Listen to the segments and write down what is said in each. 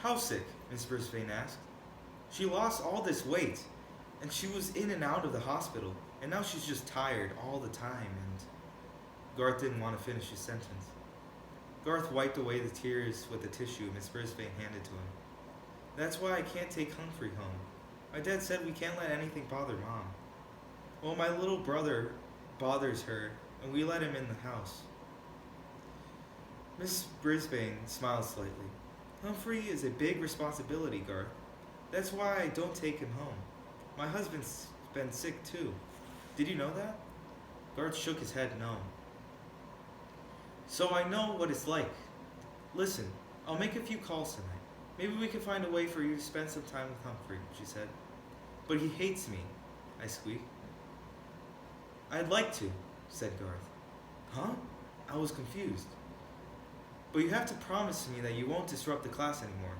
How sick? Miss Brisbane asked. She lost all this weight, and she was in and out of the hospital, and now she's just tired all the time, and Garth didn't want to finish his sentence. Garth wiped away the tears with the tissue Miss Brisbane handed to him. That's why I can't take Humphrey home. My dad said we can't let anything bother Mom. Well, my little brother bothers her, and we let him in the house. Miss Brisbane smiled slightly. Humphrey is a big responsibility, Garth. That's why I don't take him home. My husband's been sick too. Did you know that? Garth shook his head no. So I know what it's like. Listen, I'll make a few calls tonight. Maybe we can find a way for you to spend some time with Humphrey, she said. But he hates me, I squeaked. I'd like to, said Garth. Huh? I was confused. But you have to promise me that you won't disrupt the class anymore,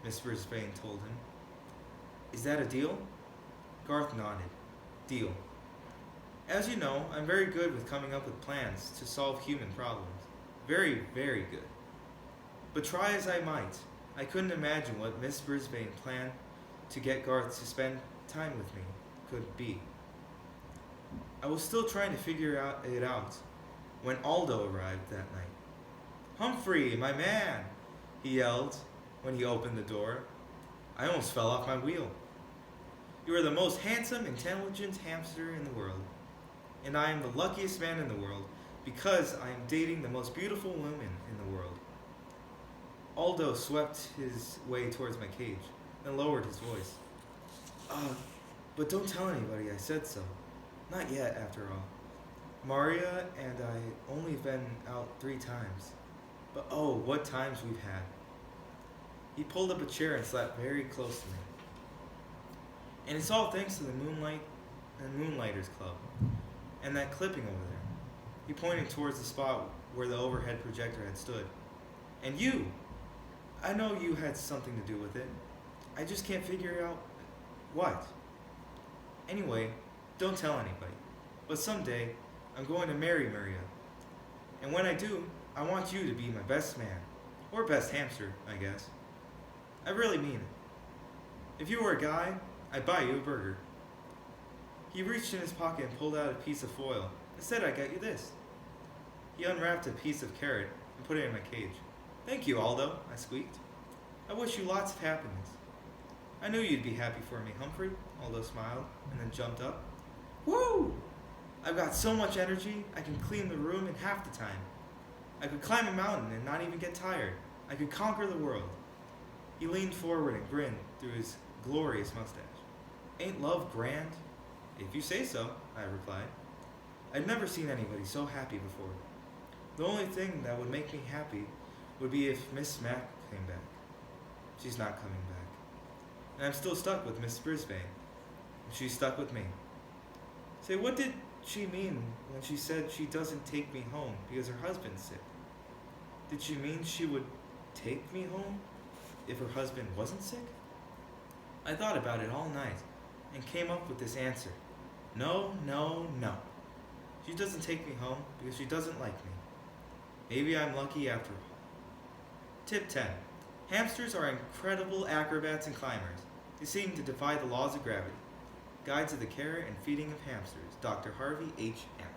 Miss Brisbane told him. Is that a deal? Garth nodded. Deal. As you know, I'm very good with coming up with plans to solve human problems. Very, very good. But try as I might, I couldn't imagine what Miss Brisbane planned to get Garth to spend time with me could be. I was still trying to figure it out when Aldo arrived that night. Humphrey, my man, he yelled when he opened the door. I almost fell off my wheel. You are the most handsome, intelligent hamster in the world, and I am the luckiest man in the world because I am dating the most beautiful woman in the world. Aldo swept his way towards my cage, then lowered his voice. But don't tell anybody I said so. Not yet, after all. Maria and I only been out 3 times. But oh, what times we've had. He pulled up a chair and sat very close to me. And it's all thanks to the Moonlighters Club and that clipping over there. He pointed towards the spot where the overhead projector had stood. And you! I know you had something to do with it. I just can't figure out what. Anyway, don't tell anybody. But someday, I'm going to marry Maria. And when I do, I want you to be my best man. Or best hamster, I guess. I really mean it. If you were a guy, I'd buy you a burger. He reached in his pocket and pulled out a piece of foil. Instead, I got you this. He unwrapped a piece of carrot and put it in my cage. Thank you, Aldo, I squeaked. I wish you lots of happiness. I knew you'd be happy for me, Humphrey, Aldo smiled, and then jumped up. Woo! I've got so much energy, I can clean the room in half the time. I could climb a mountain and not even get tired. I could conquer the world. He leaned forward and grinned through his glorious mustache. Ain't love grand? If you say so, I replied. I'd never seen anybody so happy before. The only thing that would make me happy would be if Miss Mac came back. She's not coming back. And I'm still stuck with Miss Brisbane. And she's stuck with me. Say, what did she mean when she said she doesn't take me home because her husband's sick? Did she mean she would take me home if her husband wasn't sick? I thought about it all night and came up with this answer. No, no, no. She doesn't take me home because she doesn't like me. Maybe I'm lucky after all. Tip 10. Hamsters are incredible acrobats and climbers. They seem to defy the laws of gravity. Guide to the Care and Feeding of Hamsters, Dr. Harvey H. Hammer.